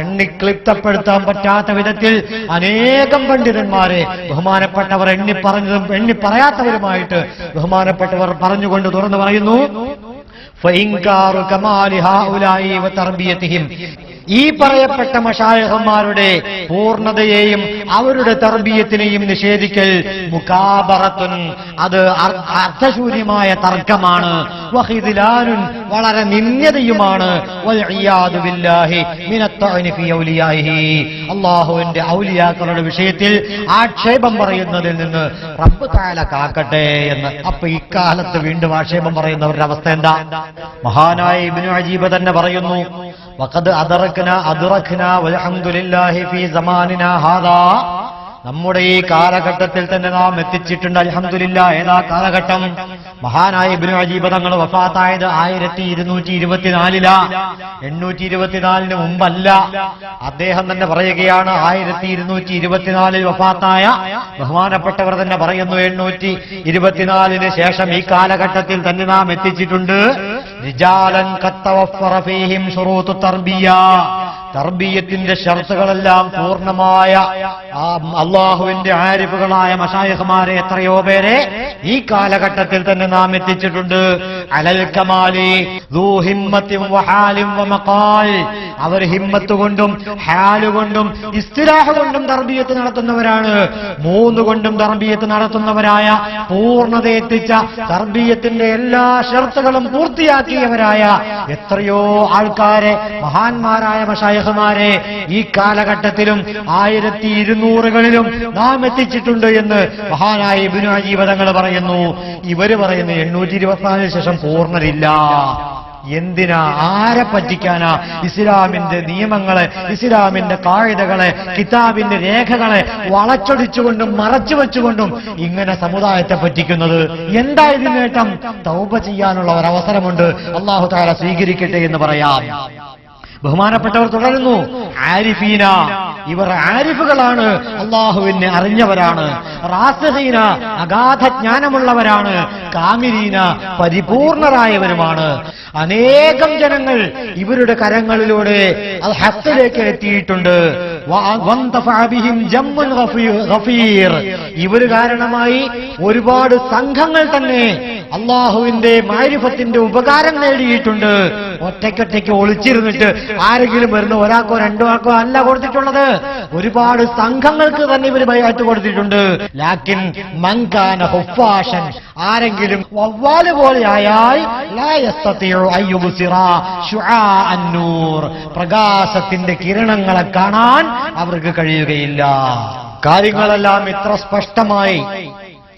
എണ്ണിക്ലിപ്തപ്പെടുത്താൻ പറ്റാത്ത വിധത്തിൽ അനേകം പണ്ഡിതന്മാരെ ബഹുമാനപ്പെട്ടവർ എണ്ണി പറയാത്തവരുമായിട്ട് ബഹുമാനപ്പെട്ടവർ പറഞ്ഞുകൊണ്ട് തുറന്നു പറയുന്നു, ഫഇൻകാറു കമാലി ഹൗലായി വതർബിയതിഹിം, ഈ പറയപ്പെട്ട മശായിഖന്മാരുടെ പൂർണ്ണതയെയും അവരുടെ തർബീയത്തിനെയും നിഷേധിക്കൽ മുകാബറത്തുൻ, അത് അർത്ഥശൂന്യമായ തർക്കമാണ്. വഖിദ്ലാനുൻ, വളരെ നിന്ദ്യതയുമാണ്. വൽഇയാദു ബില്ലാഹി മിനത്തഅനി ഫീ ഔലിയാഇഹി, അല്ലാഹുവിന്റെ ഔലിയാക്കളുടെ വിഷയത്തിൽ ആക്ഷേപം പറയുന്നതിൽ നിന്ന് റബ്ബ് തആല കാക്കട്ടെ എന്ന്. അപ്പൊ ഇക്കാലത്ത് വീണ്ടും ആക്ഷേപം പറയുന്നവരുടെ അവസ്ഥ എന്താ? മഹാനായ ഇബ്നു അജീബ തന്നെ പറയുന്നു, വഖദ് അദ്റക്നാ വൽഹംദുലില്ലാഹി ഫീ സമാനിനാ ഹാദാ, നമ്മുടെ ഈ കാലഘട്ടത്തിൽ തന്നെ നാം എത്തിച്ചിട്ടുണ്ട്. അൽഹംദുലില്ലാഹ്. ഏതാ കാലഘട്ടം? മഹാനായ ഇബ്നു അജീബ് തങ്ങൾ വഫാത്തായത് 1224 824 മുമ്പല്ല. അദ്ദേഹം തന്നെ പറയുകയാണ് 1224 വഫാത്തായ ബഹുമാനപ്പെട്ടവർ തന്നെ പറയുന്നു 824 ശേഷം ഈ കാലഘട്ടത്തിൽ തന്നെ നാം എത്തിച്ചിട്ടുണ്ട്. റിജാലൻ ഖത്തവഫറ ഫീഹിം ശുറൂത്തു തർബിയ, തർബീയത്തിന്റെ ഷർത്തുകളെല്ലാം പൂർണ്ണമായ അള്ളാഹുവിന്റെ ആരിഫുകളായ മശായിഖുമാരെ എത്രയോ പേരെ ഈ കാലഘട്ടത്തിൽ തന്നെ നാം എത്തിച്ചിട്ടുണ്ട്. അലൽ കമാലി ദൂ ഹിമ്മത്തിൻ വഹാലിൻ വമഖാൽ, അവർ ഹിമ്മത്ത് കൊണ്ടും ഹാലുകൊണ്ടും ഇസ്തിലാഹ് കൊണ്ടും തർബീയത്ത് നടത്തുന്നവരാണ്. 3 കൊണ്ടും തർബീയത്ത് നടത്തുന്നവരായ, പൂർണ്ണത എത്തിച്ച, തർബീയത്തിന്റെ എല്ലാ ഷർത്തുകളും പൂർത്തിയാക്കിയവരായ എത്രയോ ആൾക്കാരെ, മഹാന്മാരായ മശായിഖുമാരെ ഈ കാലഘട്ടത്തിലും 1200കളിലും നാം എത്തിച്ചിട്ടുണ്ട് എന്ന് മഹാനായ ഇബ്നു അജീബ് തങ്ങൾ പറയുന്നു. ഇവര് പറയുന്നു 824 ശേഷം പൂർണ്ണരില്ല. എന്തിനാ? ആരെ പറ്റിക്കാനാ? ഇസ്ലാമിന്റെ നിയമങ്ങളെ, ഇസ്ലാമിന്റെ കായിദകളെ, കിതാബിന്റെ രേഖകളെ വളച്ചൊടിച്ചുകൊണ്ടും മറച്ചു വെച്ചുകൊണ്ടും ഇങ്ങനെ സമുദായത്തെ പറ്റിക്കുന്നത്? എന്താ ഇതിന് നേട്ടം? തൗബ ചെയ്യാനുള്ള ഒരവസരമുണ്ട്, അല്ലാഹു തആല സ്വീകരിക്കട്ടെ എന്ന് പറയാം. ബഹുമാനപ്പെട്ടവർ തുടരുന്നു, ആരിഫീന, ഇവർ ആരിഫുകളാണ്, അള്ളാഹുവിനെ അറിഞ്ഞവരാണ്. റാസിഖീന, അഗാധ ജ്ഞാനമുള്ളവരാണ്. കാമിലീന, പരിപൂർണരായവരുമാണ്. അനേകം ജനങ്ങൾ ഇവരുടെ കരങ്ങളിലൂടെ അത് ഹഖിലേക്ക് എത്തിയിട്ടുണ്ട്. ഇവർ കാരണമായി ഒരുപാട് സംഘങ്ങൾ തന്നെ അള്ളാഹുവിന്റെ മാരിഫത്തിന്റെ ഉപകാരം നേടിയിട്ടുണ്ട്. ഒറ്റയ്ക്കൊറ്റയ്ക്ക് ഒളിച്ചിരുന്നിട്ട് ആരെങ്കിലും വരുന്ന ഒരാൾക്കോ രണ്ടോ ആൾക്കോ അല്ല കൊടുത്തിട്ടുള്ളത്, ഒരുപാട് സംഘങ്ങൾക്ക് തന്നെ ഇവർ ബൈഅത്ത് കൊടുത്തിട്ടുണ്ട്. ലാക്കിൻ മൻകാന ഹുഫാഷൻ, ആരെങ്കിലും വവ്വാല് പോലെ ആയാൽ ലാ യസ്തതിഉ അയ്യുബ്സിറ ശുആ അന്നൂർ, പ്രകാശത്തിന്റെ കിരണങ്ങളെ കാണാൻ അവർക്ക് കഴിയുകയില്ല. കാര്യങ്ങളെല്ലാം ഇത്ര സ്പഷ്ടമായി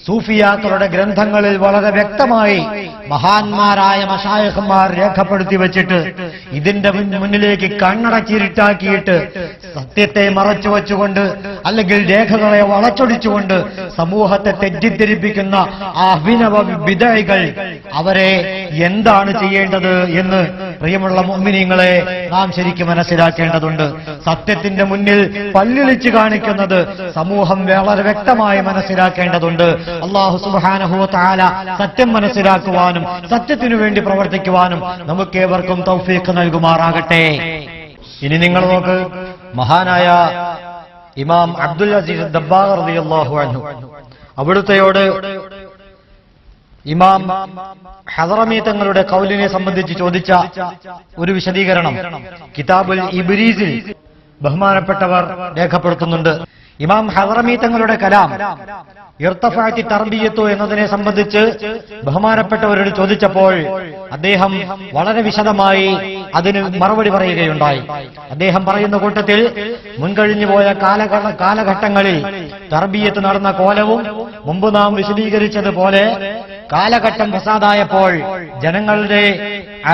സൂഫിയാക്കളുടെ ഗ്രന്ഥങ്ങളിൽ വളരെ വ്യക്തമായി മഹാന്മാരായ മശായിഖുമാർ രേഖപ്പെടുത്തി വെച്ചിട്ട് ഇതിന്റെ മുന്നിലേക്ക് കണ്ണടച്ചിരുട്ടാക്കിയിട്ട് സത്യത്തെ മറച്ചു വച്ചുകൊണ്ട് അല്ലെങ്കിൽ രേഖകളെ വളച്ചൊടിച്ചുകൊണ്ട് സമൂഹത്തെ തെറ്റിദ്ധരിപ്പിക്കുന്ന അഭിനവ വിദഅകൾ, അവരെ എന്താണ് ചെയ്യേണ്ടത് എന്ന് പ്രിയമുള്ള മുഅ്മിനീങ്ങളെ നാം ശരിക്കും മനസ്സിലാക്കേണ്ടതുണ്ട്. സത്യത്തിന്റെ മുന്നിൽ പല്ലിളിച്ച് കാണിക്കുന്നത് സമൂഹം വളരെ വ്യക്തമായി മനസ്സിലാക്കേണ്ടതുണ്ട്. അല്ലാഹു സുബ്ഹാനഹു വ തആല സത്യം മനസ്സിലാക്കുവാനും സത്യത്തിനു വേണ്ടി പ്രവർത്തിക്കുവാനും നമുക്കേവർക്കും തൗഫീഖ് നൽകുമാറാകട്ടെ. ഇനി നിങ്ങൾ നോക്ക്, മഹാനായ ഇമാം അബ്ദുൽ അസീസ് ദബ്ബാഗ് റളിയല്ലാഹു അൻഹു, അവിടുത്തെയോട് ഇമാം ഹദറമി തങ്ങളുടെ ഖൗലിനെ സംബന്ധിച്ച് ചോദിച്ച ഒരു വിശദീകരണം കിതാബുൽ ഇബ്രീസിൽ ബഹുമാനപ്പെട്ടവർ രേഖപ്പെടുത്തുന്നുണ്ട്. ഇമാം ഹദറമി തങ്ങളുടെ കലാം ഇർതഫഅത്തി തർബിയത്തു എന്നതിനെ സംബന്ധിച്ച് ബഹുമാനപ്പെട്ടവരോട് ചോദിച്ചപ്പോൾ അദ്ദേഹം വളരെ വിശദമായി അതിന് മറുപടി പറയുകയുണ്ടായി. അദ്ദേഹം പറയുന്ന കൂട്ടത്തിൽ മുൻകഴിഞ്ഞു പോയ കാലഘട്ടങ്ങളിൽ തർബിയത്ത് നടന്ന കോലവും മുമ്പ് നാം വിശദീകരിച്ചതുപോലെ കാലഘട്ടം ഫസാദായപ്പോൾ ജനങ്ങളുടെ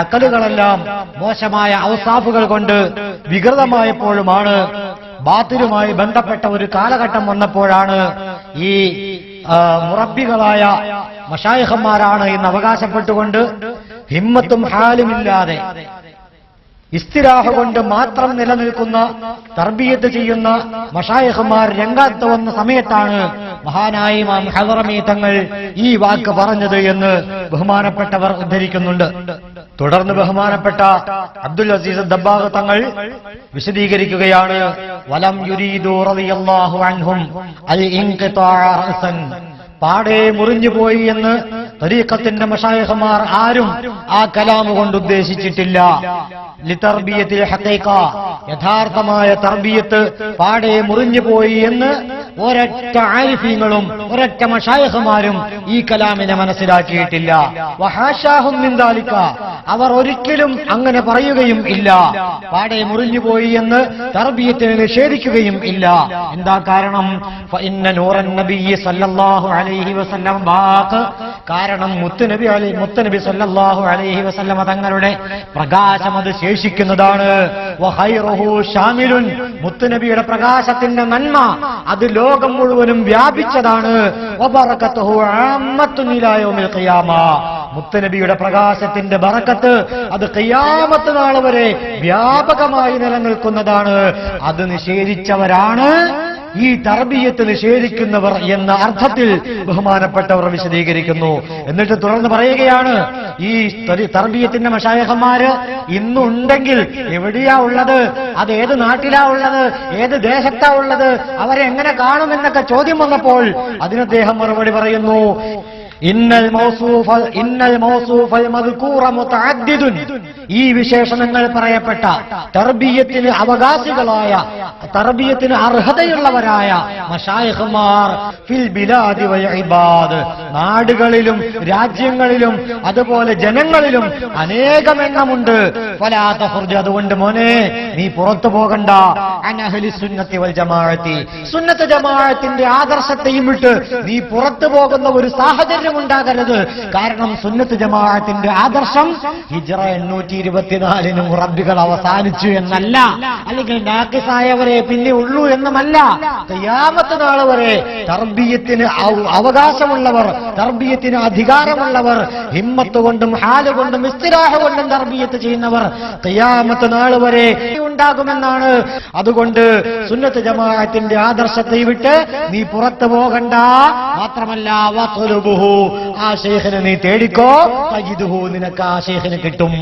അക്കലുകളെല്ലാം മോശമായ ഔസാഫുകൾ കൊണ്ട് വികൃതമായപ്പോഴുമാണ്, ബാത്തിലുമായി ബന്ധപ്പെട്ട ഒരു കാലഘട്ടം വന്നപ്പോഴാണ് ഈ മുറബ്ബികളായ മശായിഖന്മാരാണ് എന്ന് അവകാശപ്പെട്ടുകൊണ്ട് ഹിമ്മത്തും ഹാലുമില്ലാതെ ഇസ്തിരാഹ കൊണ്ട് മാത്രം നിലനിൽക്കുന്ന തർബിയത്ത് ചെയ്യുന്ന മശായിഖന്മാർ രംഗത്ത് വന്ന സമയത്താണ് മഹാനായ ഇമാം ഹദറമി തങ്ങൾ ഈ വാക്ക് പറഞ്ഞത് എന്ന് ബഹുമാനപ്പെട്ടവർ ഉദ്ധരിക്കുന്നുണ്ട്. തുടർന്ന് ബഹുമാനപ്പെട്ട അബ്ദുൽ അസീസ് ദബ്ബാഗ് തങ്ങൾ വിശദീകരിക്കുകയാണ്, വലം യുരീദു റളിയല്ലാഹു അൻഹും അൽ ഇൻഖിതാഅ റഅസൻ, പാടെ മുറിഞ്ഞുപോയി എന്ന് തരീഖത്തിന്റെ മശായിഖുമാർ ആരും ആ കലാം കൊണ്ട് ഉദ്ദേശിച്ചിട്ടില്ല. ലിതർബിയത്തിൽ ഹഖീഖ, യഥാർത്ഥമായ തർബിയത്ത് പാടെ മുറിഞ്ഞുപോയി എന്ന് ഒരൊറ്റ ആരിഫീങ്ങളും ഒരൊറ്റ മശായിഖുമാരും ഈ കലാമിനെ മനസ്സിലാക്കിയിട്ടില്ല. വഹാശാഹും മിൻ ദാലിക, അവർ ഒരിക്കലും അങ്ങനെ പറയുകയും ഇല്ല. പാടെ മുറിഞ്ഞുപോയി എന്ന് തർബിയത്തിനെ നിഷേധിക്കുകയും ഇല്ല. എന്താ കാരണം? ഫഇന്ന നൂറൻ നബിയ്യി സല്ലല്ലാഹു അലൈഹി വസല്ലം ബാഖ്, കാരണം മുത്തുനബി സല്ലല്ലാഹു അലൈഹി വസല്ലം തങ്ങളുടെ പ്രകാശം അത് ശേഷിക്കുന്നതാണ്. വഖൈറുഹു ശാമിലുൻ, മുത്തുനബിയുടെ പ്രകാശത്തിന്റെ നന്മ അത് ലോകം മുഴുവനും വ്യാപിച്ചതാണ്. വബറകതുഹു ആമ്മത്തുൻ ഇലാ യൗമിൽ ഖിയാമ, മുത്തുനബിയുടെ പ്രകാശത്തിന്റെ ബറക്കത്ത് അത് ഖിയാമത്ത് നാൾ വരെ വ്യാപകമായി നിലനിൽക്കുന്നതാണ്. അത് നിഷേധിച്ചവരാണ് ഈ തർബിയത്ത് നിഷേധിക്കുന്നവർ എന്ന അർത്ഥത്തിൽ ബഹുമാനപ്പെട്ടവർ വിശദീകരിക്കുന്നു. എന്നിട്ട് തുടർന്ന് പറയുകയാണ്, ഈ തർബിയത്തിന്റെ മശായിഖന്മാര് ഇന്നുണ്ടെങ്കിൽ എവിടെയാ ഉള്ളത്, അത് ഏത് നാട്ടിലാ ഉള്ളത്, ഏത് ദേശത്താ ഉള്ളത്, അവരെ എങ്ങനെ കാണുമെന്നൊക്കെ ചോദ്യം വന്നപ്പോൾ അതിന് അദ്ദേഹം മറുപടി പറയുന്നു, ഇന്നൽ മൗസൂഫൽ മദ്കൂറ മുതഅദ്ദിദുൻ, ഈ വിശേഷണങ്ങൾ പറയപ്പെട്ട തർബിയത്തിന് അവകാശികളായ, തർബിയത്തിന് അർഹതയുള്ളവരായ മശായിഖുമാർ ഫിൽ ബിലാദി വൽ ഇബാദ്, നാടുകളിലും രാജ്യങ്ങളിലും അതുപോലെ ജനങ്ങളിലും അനേകം എണ്ണമുണ്ട്. ഫലാ തഖ്റുജ്, അതുകൊണ്ട് മോനെ നീ പുറത്തു പോകണ്ട. അൻ അഹ്ലി സുന്നത്തി വൽ ജമാഅത്തി, സുന്നത്ത് ജമാഅത്തിന്റെ ആദർശത്തെയും വിട്ട് നീ പുറത്തു പോകുന്ന ഒരു സാഹചര്യം ഉണ്ടാകരുത്. കാരണം സുന്നത്ത് ജമാഅത്തിന്റെ ആദർശം ഹിജ്റ 824 മുറബ്ബികൾ അവസാനിച്ചു എന്നല്ല, അല്ലെങ്കിൽ നാഖിസായവരെ പിന്നെ ഉള്ളൂ എന്നുമല്ല. ഖിയാമത്ത് നാൾ വരെ തർബിയത്തിന് അവകാശമുള്ളവർ, തർബിയത്തിന് അധികാരമുള്ളവർ, ഹിമ്മത്ത് കൊണ്ടും ഹാല് കൊണ്ടും ഇസ്തിറാഹ് കൊണ്ടും തർബിയത്ത് ചെയ്യുന്നവർ ഖിയാമത്ത് നാൾ വരെ ഉണ്ടാകുമെന്നാണ്. അതുകൊണ്ട് സുന്നത്ത് ജമാഅത്തിന്റെ ആദർശത്തെ വിട്ട് നീ പുറത്തു പോകണ്ട. മാത്രമല്ല വത്ലുബുഹു, ആ ശൈഖിനെ നീ തേടിക്കോ, തജിദുഹു, നിനക്ക് ആ ശൈഖിനെ കിട്ടും.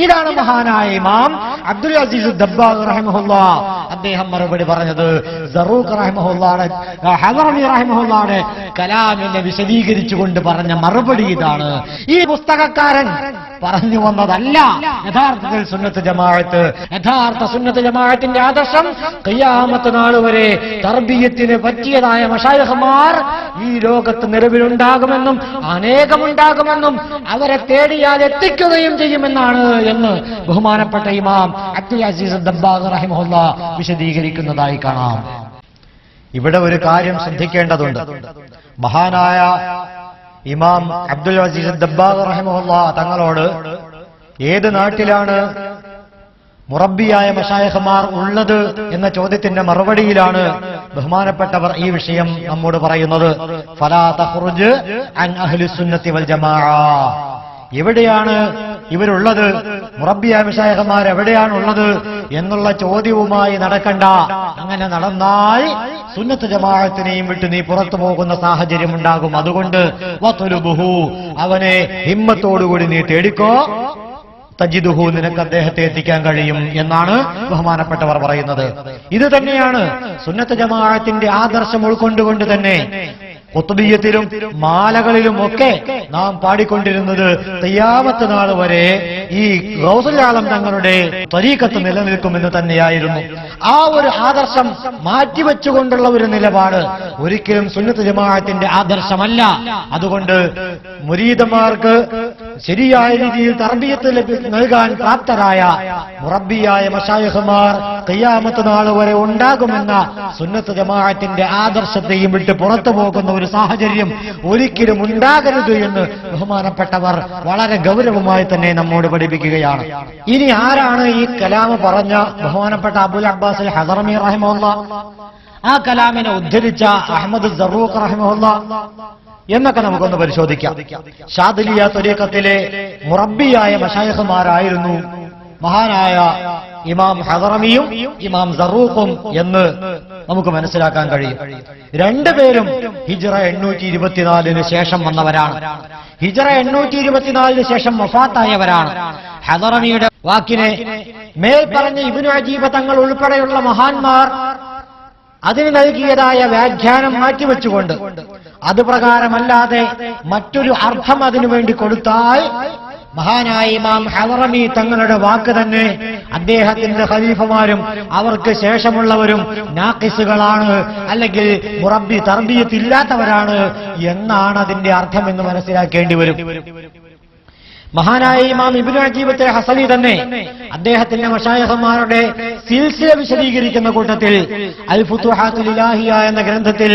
ഇതാണ് മഹാനായ ഇമാം അബ്ദുൽ അസീസ് ദബ്ബാഗ് റഹിമഹുല്ലാഹ് അദ്ദേഹം മറുപടി പറഞ്ഞത്. സറൂഖ് റഹിമഹുല്ലാഹ്, ഹദറമി റഹിമഹുല്ലാഹ് കലാമിനെ വിശദീകരിച്ചുകൊണ്ട് പറഞ്ഞ മറുപടി ഇതാണ്. ഈ പുസ്തകക്കാരൻ പറഞ്ഞു വന്നതല്ല യഥാർത്ഥത്തിൽ സുന്നത്ത് ജമാഅത്ത്. യഥാർത്ഥ സുന്നത്ത് ജമാഅത്തിന്റെ ആദർശം ഖിയാമത്ത് നാൾ വരെ തർബിയത്തിന് പറ്റിയതായ മശായിഖുമാർ ഈ ലോകത്ത് നിലവിലുണ്ടാകുമെന്നും അനേകമുണ്ടാകുമെന്നും അവരെ തേടിയാൽ എത്തിക്കുകയും ചെയ്യുമെന്നാണ് എന്ന് ബഹുമാനപ്പെട്ട ഇമാം അബ്ദുൽ അസീസ് ദബ്ബാഗ് റഹിമഹുല്ലാഹ് വിശദീകരിക്കുന്നതായി കാണാം. ഇവിടെ ഒരു കാര്യം ശ്രദ്ധിക്കേണ്ടതുണ്ട്. മഹാനായ ഇമാം അബ്ദുൽ അസീസ് ദബ്ബാഗ് റഹിമഹുല്ലാഹ് തങ്ങളോട് ഏത് നാട്ടിലാണ് മുറബ്ബിയായ മശായിഖുമാർ ഉള്ളത് എന്ന ചോദ്യത്തിന്റെ മറുപടിയിലാണ് ബഹുമാനപ്പെട്ടവർ ഈ വിഷയം നമ്മോട് പറയുന്നത്. ഫലാ തഖ്റുജ് അൻ അഹ്ലി സുന്നത്തി വൽ ജമാഅ, എവിടെയാണ് ഇവരുള്ളത്, മുറബ്ബിയായ മശായിഖുമാർ എവിടെയാണുള്ളത് എന്നുള്ള ചോദ്യവുമായി നടക്കണ്ട. അങ്ങനെ നടന്നാൽ സുന്നത്ത് ജമാഅത്തിനെയും വിട്ട് നീ പുറത്തു പോകുന്ന സാഹചര്യം ഉണ്ടാകും. അതുകൊണ്ട് വത്ലുബുഹു, അവനെ ഹിമ്മത്തോടുകൂടി നീ തേടിക്കോ, തജിദുഹു, നിനക്ക് അദ്ദേഹത്തെ എത്തിക്കാൻ കഴിയും എന്നാണ് ബഹുമാനപ്പെട്ടവർ പറയുന്നത്. ഇത് തന്നെയാണ് സുന്നത്ത് ജമാഅത്തിന്റെ ആദർശം ഉൾക്കൊണ്ടുകൊണ്ട് തന്നെ ഖുത്ബിയത്തിലും മാലകളിലും ഒക്കെ നാം പാടിക്കൊണ്ടിരുന്നത് ഖിയാമത്ത് നാൾ വരെ ഈ ഗൗസുൽ ആലം തങ്ങളുടെ ത്വരീഖത്ത് നിലനിൽക്കുമെന്ന് തന്നെയായിരുന്നു. ആ ഒരു ആദർശം മാറ്റിവെച്ചുകൊണ്ടുള്ള ഒരു നിലപാട് ഒരിക്കലും സുന്നത്ത് ജമാഅത്തിന്റെ ആദർശമല്ല. അതുകൊണ്ട് മുരീദന്മാർക്ക് ശരിയായ രീതിയിൽ തർബിയത്ത് നൽകാൻ പ്രാപ്തരായ മുറബ്ബിയായ മശായിഖുമാർ ഖിയാമത്ത് നാൾ വരെ ഉണ്ടാകുമെന്ന സുന്നത്ത് ജമാഅത്തിന്റെ ആദർശത്തെയും വിട്ട് പുറത്തു പോകുന്ന ഒരു സാഹചര്യം ഒരിക്കലും ഉണ്ടാകരുത് എന്ന് ബഹുമാനപ്പെട്ടവർ വളരെ ഗൗരവമായി തന്നെ നമ്മോട് പഠിപ്പിക്കുകയാണ്. ഇനി ആരാണ് ഈ കലാം പറഞ്ഞ ബഹുമാനപ്പെട്ട അബുൽ അബ്ബാസ് അൽ ഹദറമി റഹിമഹുല്ലാഹ്, ആ കലാമിനെ ഉദ്ധരിച്ച അഹ്മദ് സറൂഖ് റഹിമഹുല്ലാഹ് എന്നൊക്കെ നമുക്കൊന്ന് പരിശോധിക്കാം. ഷാദിലിയ ത്വരീഖത്തിലെ മുറബ്ബിയായ മശായിഖുമാരായിരുന്നു മഹാനായ ഇമാം ഹദറമിയും ഇമാം സറൂഖും എന്ന് നമുക്ക് മനസ്സിലാക്കാൻ കഴിയും. രണ്ടുപേരും ഹിജ്റ 824 ശേഷം വന്നവരാണ്. ഹിജ്റ 824 ശേഷം വഫാത്തായവരാണ്. ഹദറമിയുടെ വാക്കിനെ മേൽ പറഞ്ഞ ഇബ്നു അജീബ തങ്ങൾ ഉൾപ്പെടെയുള്ള മഹാന്മാർ അതിന് നൽകിയതായ വ്യാഖ്യാനം മാറ്റിവെച്ചുകൊണ്ട് അത് പ്രകാരമല്ലാതെ മറ്റൊരു അർത്ഥം അതിനു വേണ്ടി കൊടുത്താൽ മഹാനായ ഇമാം ഹളറമി തങ്ങളുടെ വാക്ക് തന്നെ അദ്ദേഹത്തിന്റെ ഖലീഫമാരും അവർക്ക് ശേഷമുള്ളവരും നാഖിസുകളാണ്, അല്ലെങ്കിൽ മുറബ്ബി തർബിയത്ത് ഇല്ലാത്തവരാണ് എന്നാണ് അതിന്റെ അർത്ഥം എന്ന് മനസ്സിലാക്കേണ്ടി വരും. മഹാനായ ഇമാം ഇബ്നു അജീബത്തെ ഹസനി തന്നെ അദ്ദേഹത്തിന്റെ മശായിഖന്മാരുടെ സിൽസില വിശദീകരിക്കുന്ന കൂട്ടത്തിൽ അൽ ഫുതുഹാത്തുൽ ഇലാഹിയ എന്ന ഗ്രന്ഥത്തിൽ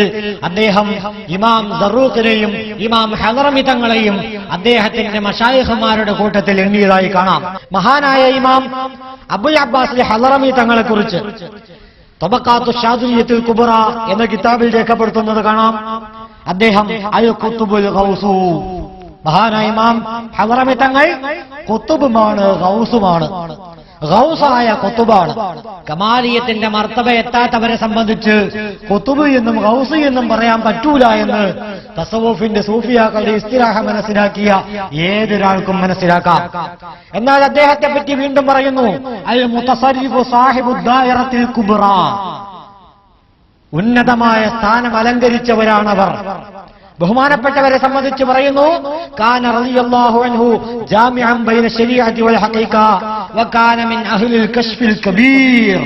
അദ്ദേഹം ഇമാം സറൂഖിനെയും ഇമാം ഹളറമി തങ്ങളെയും അദ്ദേഹത്തിന്റെ മശായിഖന്മാരുടെ കൂട്ടത്തിൽ എണ്ണിയതായി കാണാം. മഹാനായ ഇമാം അബുൽ അബ്ബാസ് ഹളറമി തങ്ങളെ കുറിച്ച് തബഖാത്തു ഷാദിലിയത്തുൽ കുബ്ര എന്ന കിതാബിൽ രേഖപ്പെടുത്തുന്നത് കാണാം. അദ്ദേഹം അൽ ഖുതുബുൽ ഗൗസു, മഹാനായ ഇമാം ഹളറമി തങ്ങൾ ഖുതുബുമാണ്, ഗൗസുമാണ്, ഗൗസായ ഖുതുബാണ്. കമാലിയത്തിന്റെ മർത്തബ എത്താത്തവരെ സംബന്ധിച്ച് ഖുതുബ് എന്നും ഗൗസ് എന്നും പറയാൻ പറ്റൂല എന്ന് തസവൂഫിന്റെ സൂഫിയാക്കളുടെ ഇസ്തിലാഹ മനസ്സിലാക്കിയ ഏതൊരാൾക്കും മനസ്സിലാക്കാം. എന്നാൽ അദ്ദേഹത്തെ പറ്റി വീണ്ടും പറയുന്നു, അൽ മുതസരിഫു സാഹിബുദ് ദായിറത്തിൽ കുബ്ര, ഉന്നതമായ സ്ഥാനം അലങ്കരിച്ചവരാണവർ. ബഹുമാനപ്പെട്ടവരെ സംബന്ധിച്ച് പറയുന്നു, കാന റളിയല്ലാഹു അൻഹു ജാമിഅൻ ബൈന ശരീഅത്തി വൽ ഹഖീഖ വകാന മിൻ അഹ്ലിൽ കശ്ഫിൽ കബീർ.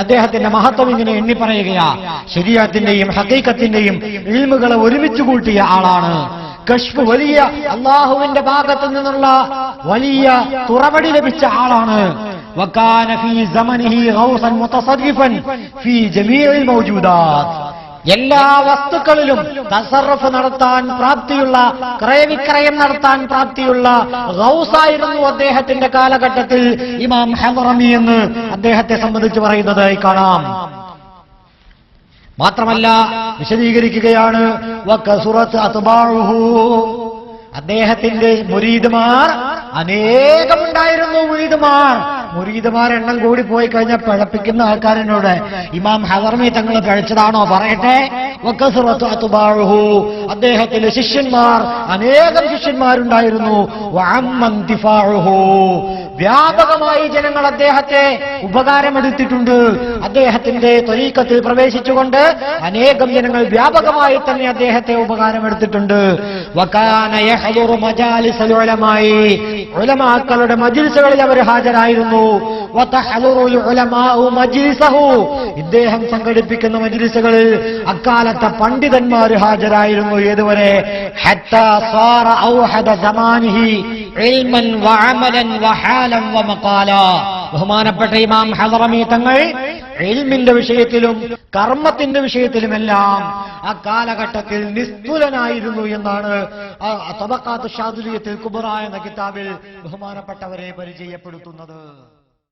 അദ്ദേഹത്തിന്റെ മഹത്വം ഇങ്ങനെ എണ്ണി പറയുകയാ, ശരീഅത്തിന്റെയും ഹഖീഖത്തിന്റെയും ഇൽമുകളെ ഒരുമിച്ച് കൂട്ടിയ ആളാണ്. കശ്ഫ്, വലിയ അല്ലാഹുവിന്റെ ഭാഗത്തു നിന്നുള്ള വലിയ തുറവടി ലഭിച്ച ആളാണ്. വകാന ഫീ സമനിഹി ഗൗസൻ മുതസർരിഫൻ ഫീ ജമീഇൽ മൗജൂദാത്ത്, എല്ലാ വസ്തുക്കളിലും തസറഫ് നടത്താൻ പ്രാപ്തിയുള്ള, ക്രയവിക്രയം നടത്താൻ പ്രാപ്തിയുള്ള ഗൗസായിരുന്നു അദ്ദേഹത്തിന്റെ കാലഘട്ടത്തിൽ ഇമാം ഹളറമി എന്ന് അദ്ദേഹത്തെ സംബന്ധിച്ച് പറയുന്നതായി കാണാം. മാത്രമല്ല വിശദീകരിക്കുകയാണ്, വകസുറത്ത് അത്ബാഉഹു, അദ്ദേഹത്തിന്റെ മുരീദുമാർ അനേകമുണ്ടായിരുന്നു. മുരീദുമാർ എണ്ണം കൂടി പോയി കഴിഞ്ഞാൽ പിഴപ്പിക്കുന്ന ആൾക്കാരനോട് ഇമാം ഹളറമി തങ്ങൾ പിഴച്ചതാണോ പറയട്ടെ. വകസുറത്ത് അത്ബാഉഹു, അദ്ദേഹത്തിന്റെ ശിഷ്യന്മാർ അനേകം ശിഷ്യന്മാരുണ്ടായിരുന്നു. വഅമ്മൻ ദിഫാഉഹു, വ്യാപകമായി ജനങ്ങൾ അദ്ദേഹത്തെ ഉപകാരമെടുത്തിട്ടുണ്ട്. അദ്ദേഹത്തിന്റെ ത്വരീഖത്തിൽ പ്രവേശിച്ചുകൊണ്ട് അനേകം ജനങ്ങൾ വ്യാപകമായി തന്നെ അദ്ദേഹത്തെ ഉപകാരമെടുത്തിട്ടുണ്ട്. വകാന യഹ്ദുറു മജാലിസൽ ഉലമായി, ഉലമാക്കളുടെ മജ്ലിസുകളിൽ അവർ ഹാജരായിരുന്നു. വതഹ്ദുറുൽ ഉലമാഉ മജ്ലിസഹു, ഇദ്ദേഹം സംഘടിപ്പിക്കുന്ന മജ്ലിസുകളിൽ അക്കാലത്തെ പണ്ഡിതന്മാർ ഹാജരായിരുന്നു. ഏതുവരെ? ഹത്താ സാറ ഔഹദ സമാനിഹി ഇൽമൻ വഅമലൻ വഹാലൻ വമഖാല. ബഹുമാനപ്പെട്ട ഇമാം ഹളറമി തങ്ങൾ ഇൽമിന്റെ വിഷയത്തിലും കർമ്മത്തിന്റെ വിഷയത്തിലുമെല്ലാം ആ കാലഘട്ടത്തിൽ നിസ്തുലനായിരുന്നു എന്നാണ് തബഖാത്തു ഷാദിലിയത്തുൽ കുബ്ര എന്ന കിതാബിൽ ബഹുമാനപ്പെട്ടവരെ പരിചയപ്പെടുത്തുന്നത്.